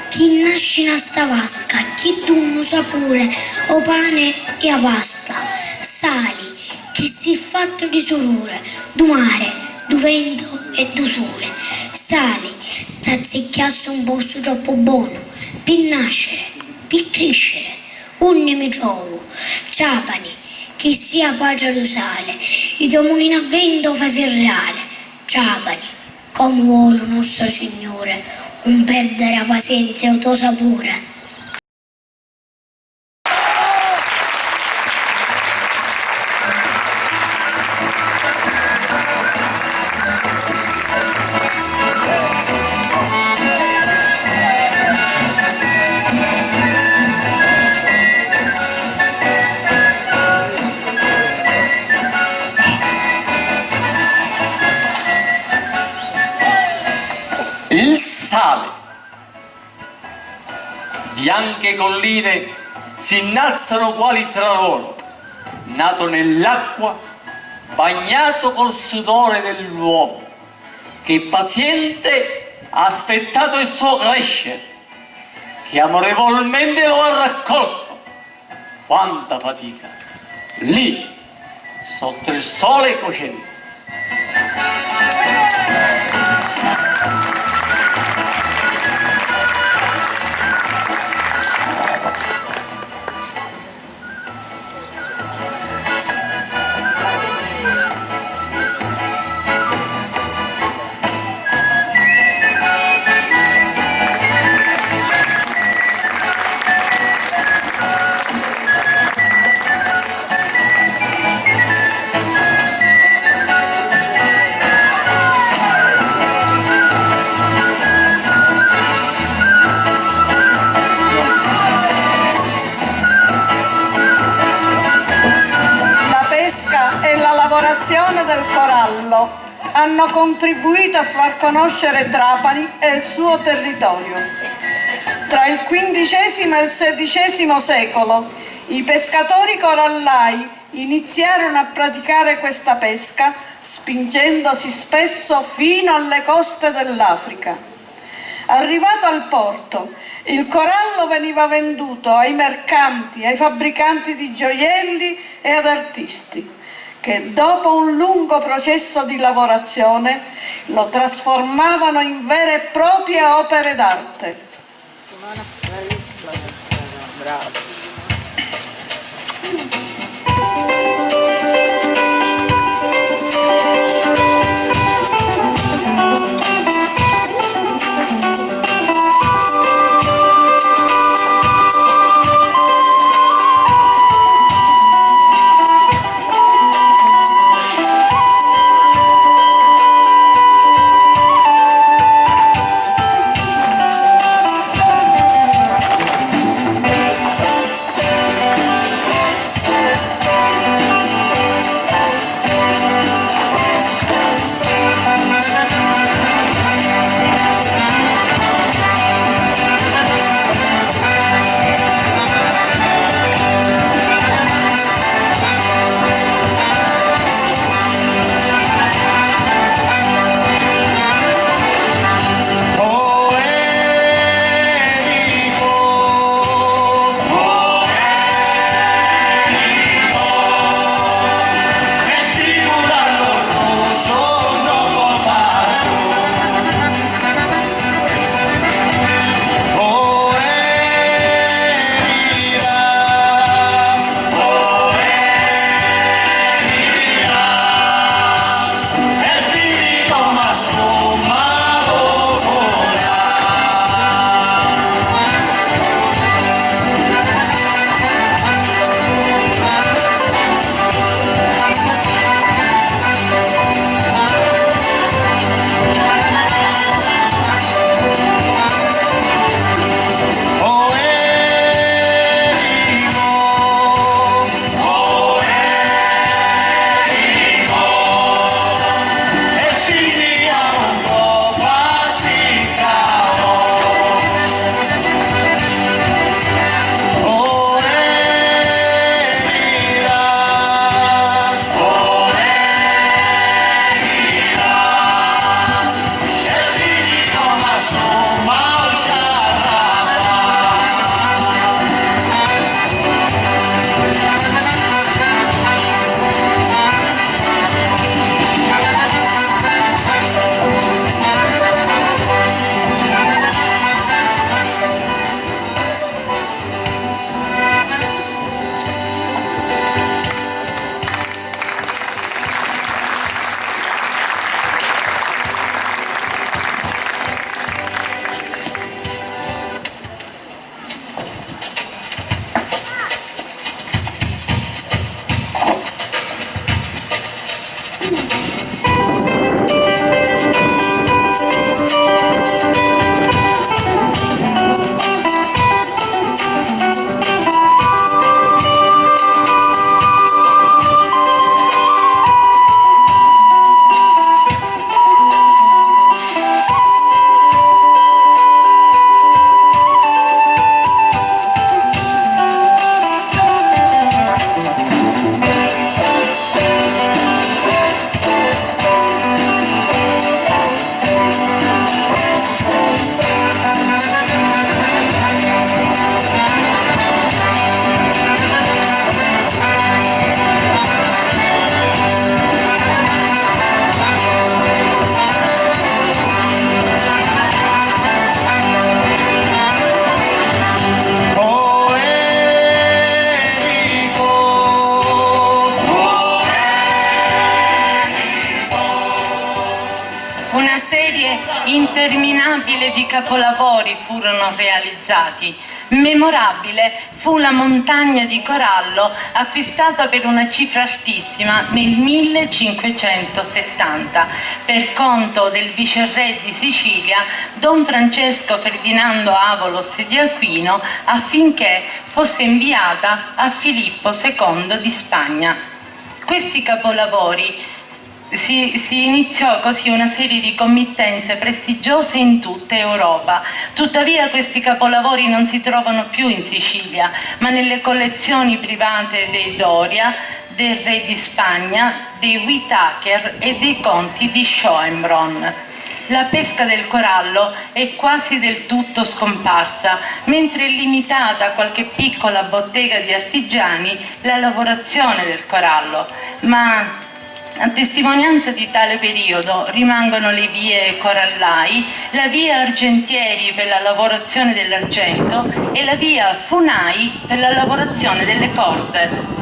chi nasce in sta vasca, chi tu non sa pure, o pane e a pasta, sali, che si è fatto di sorore, du mare, du vento e du sole, sali, t'azzecchiasse un posto troppo buono, per nascere, per crescere, un mi trovo, Trapani, che sia patria do sale, i tuoi mulini a vento fa ferrare, Trapani, come vuole nostro Signore, non perdere la pazienza e il tuo sapore. Il sale. Bianche colline si innalzano quali tra loro, nato nell'acqua, bagnato col sudore dell'uomo, che paziente ha aspettato il suo crescere, che amorevolmente lo ha raccolto. Quanta fatica! Lì, sotto il sole cocente. lavorazione del corallo hanno contribuito a far conoscere Trapani e il suo territorio. Tra il XV e il XVI secolo i pescatori corallai iniziarono a praticare questa pesca, spingendosi spesso fino alle coste dell'Africa. Arrivato al porto, il corallo veniva venduto ai mercanti, ai fabbricanti di gioielli e ad artisti, che dopo un lungo processo di lavorazione lo trasformavano in vere e proprie opere d'arte. Bravo. interminabile di capolavori furono realizzati. Memorabile fu la montagna di corallo acquistata per una cifra altissima nel 1570 per conto del viceré di Sicilia Don Francesco Ferdinando Avalos di Aquino, affinché fosse inviata a Filippo II di Spagna. Questi capolavori si iniziò così una serie di committenze prestigiose in tutta Europa. Tuttavia questi capolavori non si trovano più in Sicilia, ma nelle collezioni private dei Doria, del re di Spagna, dei Whitaker e dei conti di Schoenbrunn. La pesca del corallo è quasi del tutto scomparsa, mentre è limitata a qualche piccola bottega di artigiani la lavorazione del corallo, ma a testimonianza di tale periodo rimangono le vie Corallai, la via Argentieri per la lavorazione dell'argento e la via Funai per la lavorazione delle corde.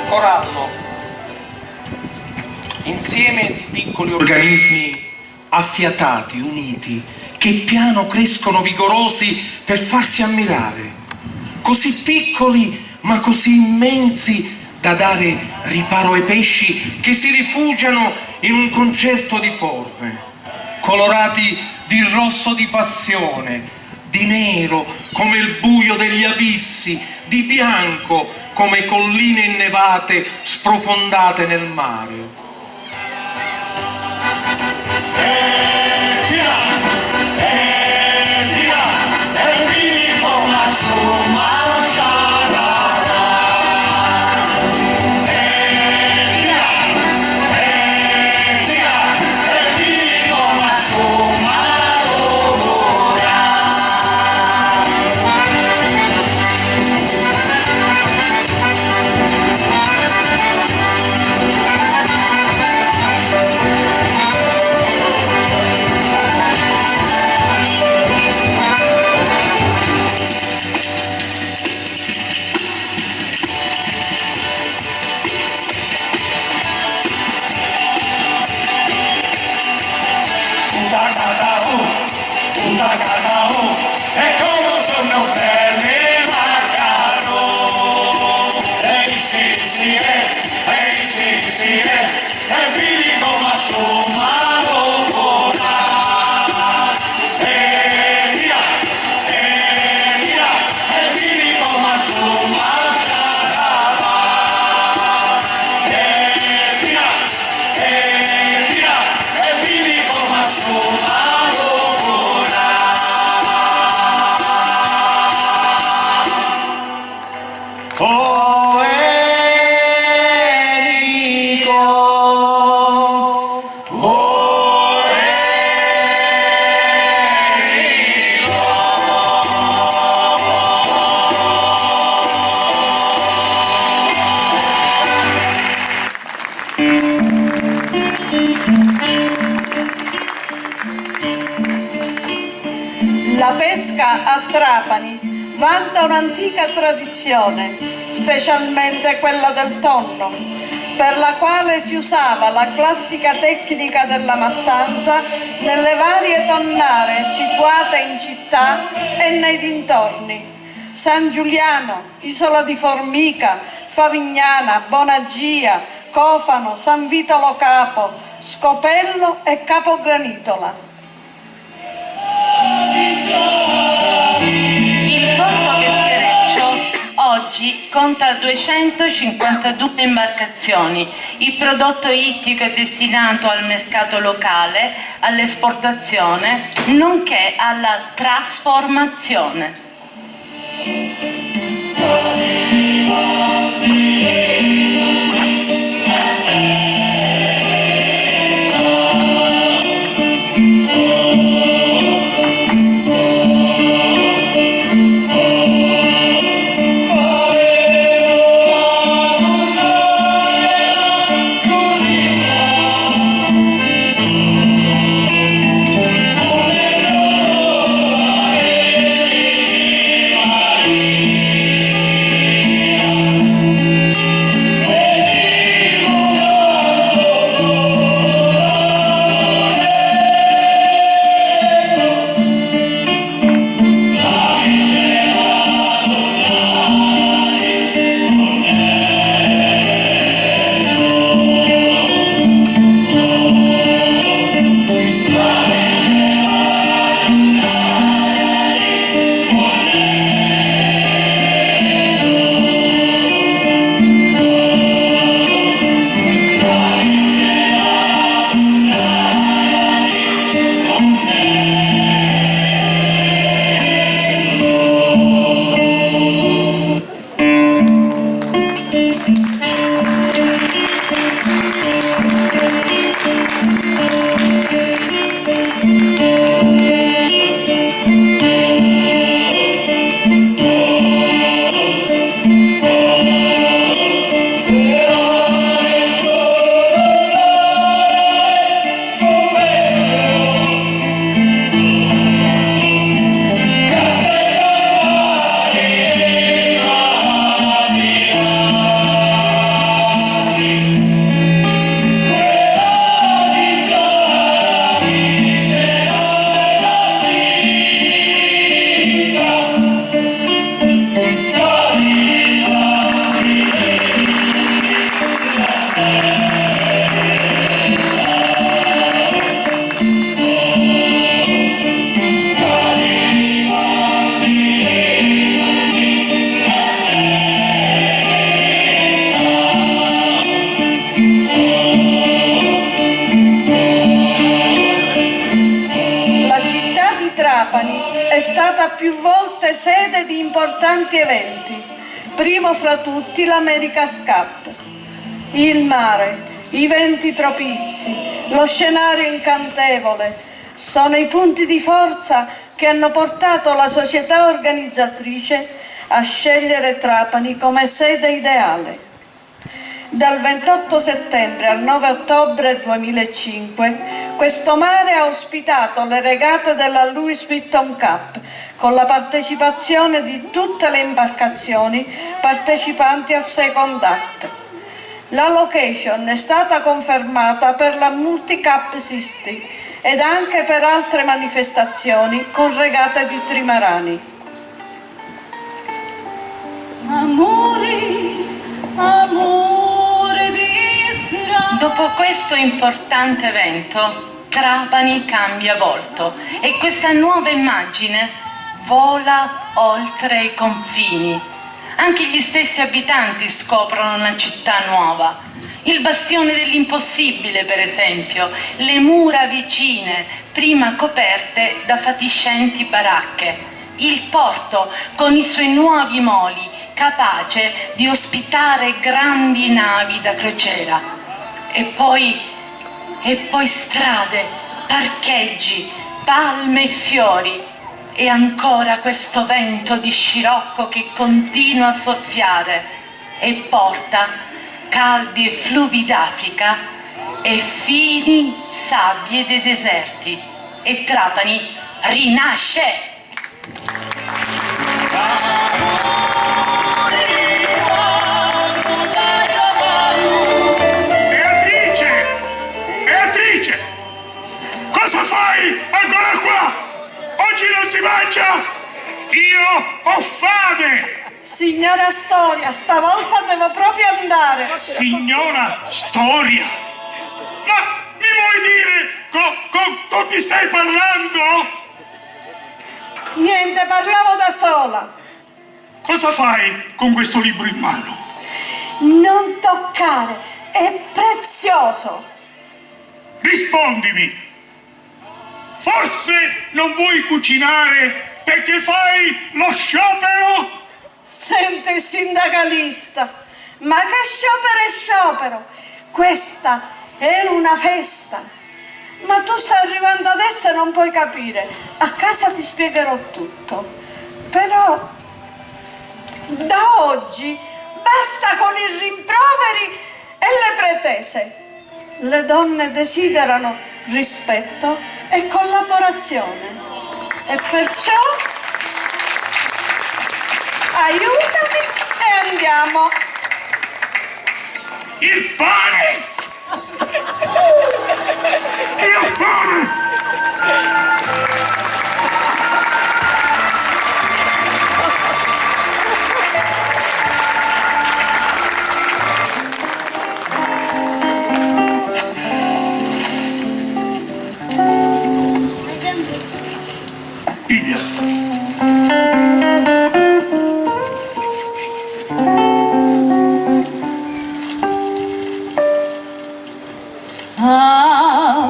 Corallo, insieme di piccoli organismi affiatati, uniti, che piano crescono vigorosi per farsi ammirare, così piccoli ma così immensi da dare riparo ai pesci che si rifugiano in un concerto di forme, colorati di rosso di passione, di nero come il buio degli abissi, di bianco come colline innevate sprofondate nel mare. La pesca a Trapani vanta un'antica tradizione, specialmente quella del tonno, per la quale si usava la classica tecnica della mattanza nelle varie tonnare situate in città e nei dintorni: San Giuliano, Isola di Formica, Favignana, Bonagia, Cofano, San Vito Lo Capo, Scopello e Capogranitola. Il porto peschereccio oggi conta 252 imbarcazioni. Il prodotto ittico è destinato al mercato locale, all'esportazione, nonché alla trasformazione. Trapani è stata più volte sede di importanti eventi, primo fra tutti l'America's Cup. Il mare, i venti propizi, lo scenario incantevole sono i punti di forza che hanno portato la società organizzatrice a scegliere Trapani come sede ideale. Dal 28 settembre al 9 ottobre 2005 questo mare ha ospitato le regate della Louis Vuitton Cup con la partecipazione di tutte le imbarcazioni partecipanti al Second Act. La location è stata confermata per la Multi-Cup 60 ed anche per altre manifestazioni con regate di trimarani. Amore di speranza. Dopo questo importante evento, Trapani cambia volto e questa nuova immagine vola oltre i confini. Anche gli stessi abitanti scoprono una città nuova. Il bastione dell'impossibile, per esempio, le mura vicine, prima coperte da fatiscenti baracche. Il porto con i suoi nuovi moli, capace di ospitare grandi navi da crociera. E poi strade, parcheggi, palme e fiori. E ancora questo vento di scirocco che continua a soffiare e porta caldi effluvi d'Africa e fini sabbie dei deserti. E Trapani rinasce! Beatrice! Cosa fai ancora qua? Oggi non si mangia! Io ho fame! Signora Storia, stavolta devo proprio andare. Signora Storia! Ma mi vuoi dire con chi stai parlando? Niente, parlavo da sola. Cosa fai con questo libro in mano? Non toccare, è prezioso. Rispondimi! Forse non vuoi cucinare perché fai lo sciopero? Senti il sindacalista, ma che sciopero è sciopero? Questa è una festa. Ma tu stai arrivando adesso e non puoi capire. A casa ti spiegherò tutto. Però da oggi basta con i rimproveri e le pretese. Le donne desiderano rispetto e collaborazione. E perciò aiutami e andiamo. Il pane! Il pane!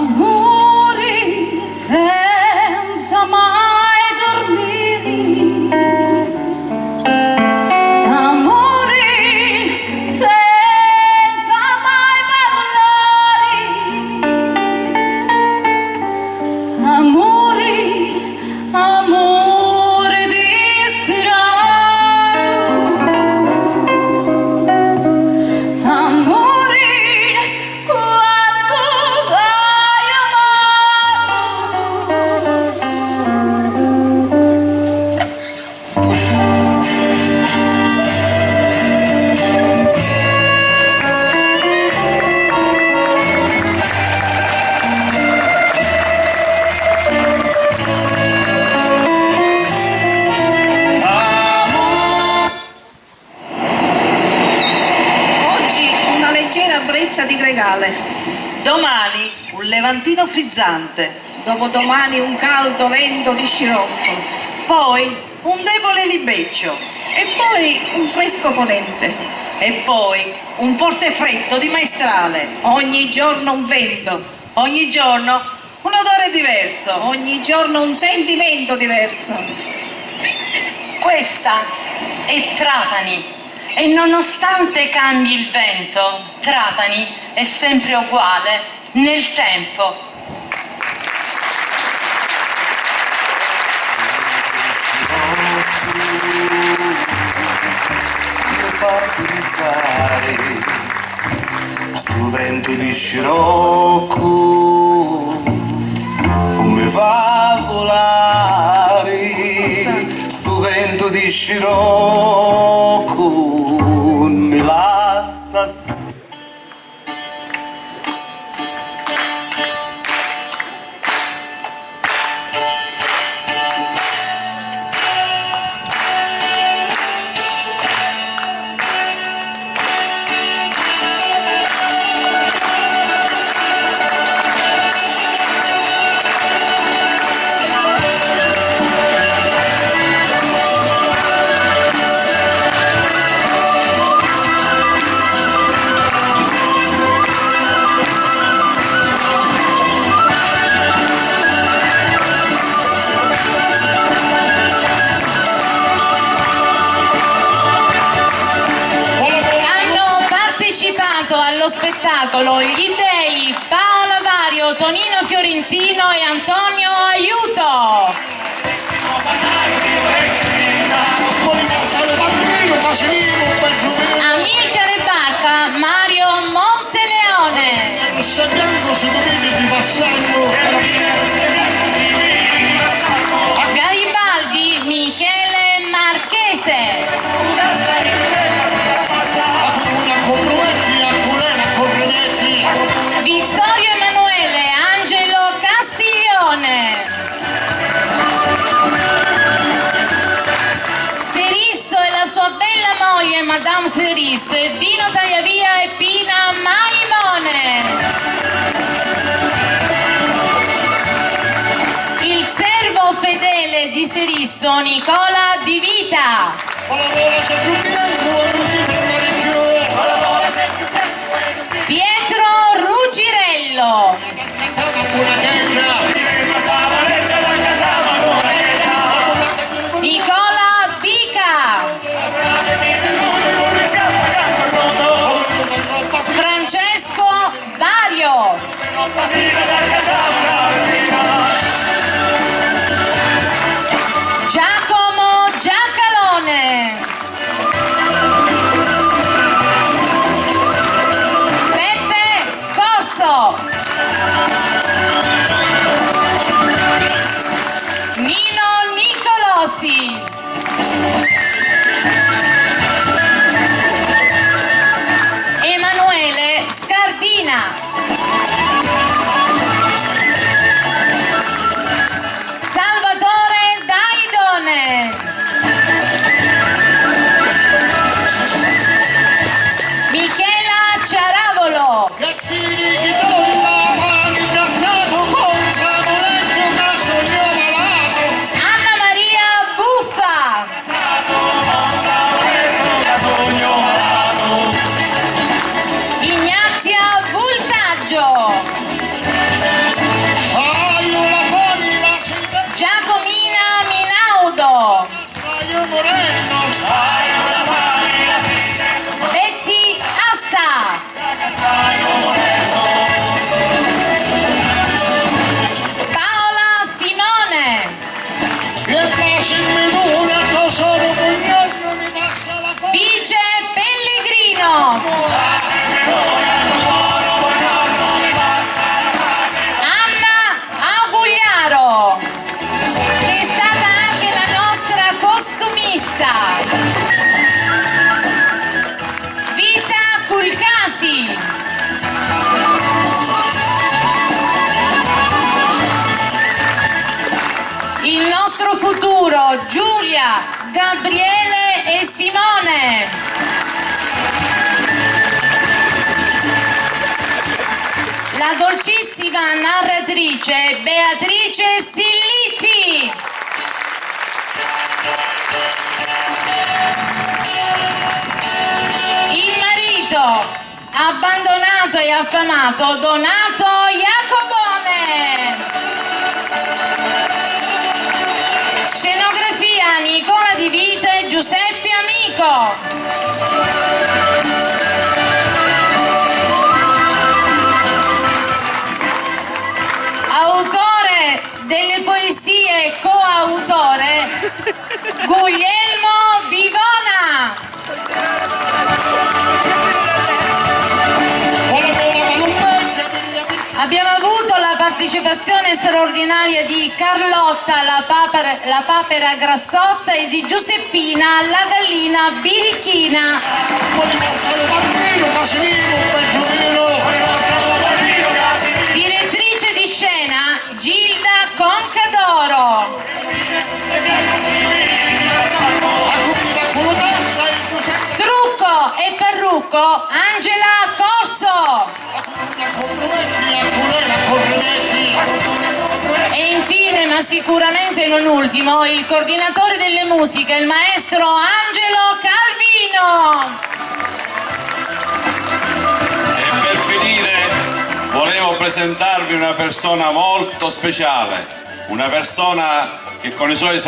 Amori senza mai dormire, amori senza mai parlare, amori, amore disperato, amori quanto vai Oggi una leggera brezza di gregale. Domani un levantino frizzante. Dopodomani un caldo vento di scirocco. Poi un debole libeccio. E poi un fresco ponente. E poi un forte freddo di maestrale. Ogni giorno un vento. Ogni giorno un odore diverso. Ogni giorno un sentimento diverso. Questa è Trapani e nonostante cambi il vento, Trapani è sempre uguale nel tempo. Mi fa pensare sto vento di scirocco, mi fa volare sto vento di scirocco, mi lascia allo spettacolo gli dei Paola Vario, Tonino Fiorentino e Antonio Aiuto. Amilcare Barca, Mario Monteleone. Garibaldi, Michele Marchese. Vittorio Emanuele, Angelo Castiglione. Serisso e la sua bella moglie Madame Serisso, Dino Tagliavia e Pina Maimone. Il servo fedele di Serisso, Nicola Di Vita. Pietro Ruggirello. Nicola Pica. Francesco Vario. Giacomo Giacalone. Nino Nicolosi. Emanuele Scardina. Salvatore Daidone. Michela Ciaravolo. Anna Maria Buffa. Ignazia Vultaggio. Giacomina Minaudo. Betty Asta. Paola Simone. Vice Pellegrino. Anna Agugliaro, che è stata anche la nostra costumista. Vita Culcasi. Il nostro futuro, Giulia, Gabriele e Simone. La dolcissima narratrice Beatrice Silliti. Il marito abbandonato e affamato Donato Iacobone. Scenografia Nicola Di Vita e Giuseppe Amico. Autore delle poesie e coautore Guglielmo Vivona. Abbiamo avuto la partecipazione straordinaria di Carlotta, la papera grassotta, e di Giuseppina, la gallina birichina. Direttrice di scena Gilda Concadoro. Trucco e parrucco Angela Corso. E infine, ma sicuramente non ultimo, il coordinatore delle musiche, il maestro Angelo Calvino. E per finire volevo presentarvi una persona molto speciale, una persona che con i suoi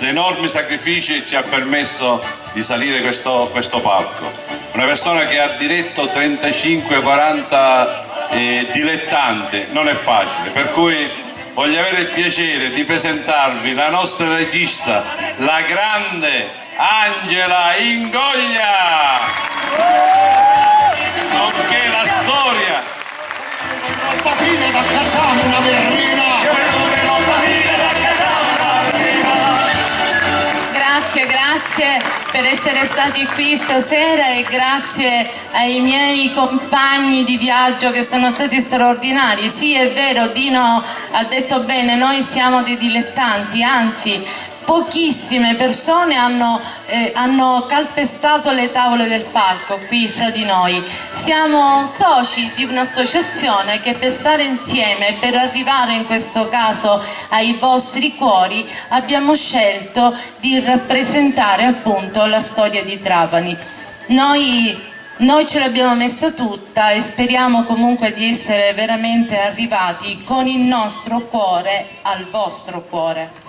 enormi sacrifici ci ha permesso di salire questo palco, una persona che ha diretto 35-40 dilettanti, non è facile, per cui voglio avere il piacere di presentarvi la nostra regista, la grande Angela Ingoglia, nonché la storia. Grazie per essere stati qui stasera e grazie ai miei compagni di viaggio che sono stati straordinari. Sì, è vero, Dino ha detto bene, noi siamo dei dilettanti, anzi pochissime persone hanno calpestato le tavole del palco qui fra di noi. Siamo soci di un'associazione che per stare insieme, per arrivare in questo caso ai vostri cuori, abbiamo scelto di rappresentare appunto la storia di Trapani. Noi ce l'abbiamo messa tutta e speriamo comunque di essere veramente arrivati con il nostro cuore al vostro cuore.